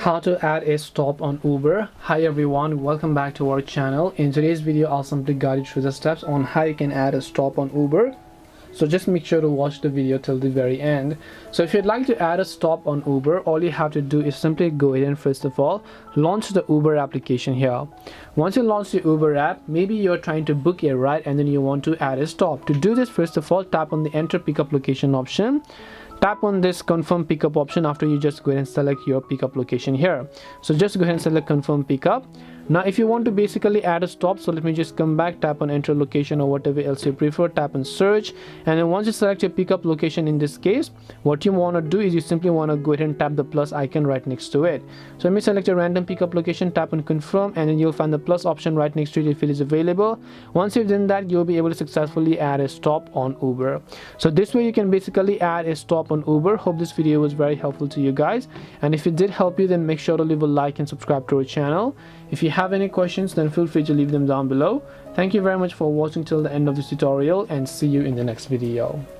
how to add a stop on Uber. Hi everyone, welcome back to our channel. In today's video I'll simply guide you through the steps on how you can add a stop on Uber. So just make sure to watch the video till the very end. So if you'd like to add a stop on Uber, all you have to do is simply go ahead and first of all launch the Uber application here. Once you launch the Uber app, maybe you're trying to book a ride and then you want to add a stop. To do this, first of all, tap on the enter pickup location option. Tap on this confirm pickup option after you just go ahead and select your pickup location here. So just go ahead and select confirm pickup. Now if you want to basically add a stop, so let me just come back, tap on enter location or whatever else you prefer, tap on search, and then once you select your pickup location, in this case what you want to do is you simply want to go ahead and tap the plus icon right next to it. So let me select a random pickup location, tap on confirm, and then you'll find the plus option right next to it if it is available. Once you've done that, you'll be able to successfully add a stop on Uber. So this way you can basically add a stop on Uber. Hope this video was very helpful to you guys, and if it did help you, then make sure to leave a like and subscribe to our channel. If you have any questions, then feel free to leave them down below. Thank you very much for watching till the end of this tutorial, and see you in the next video.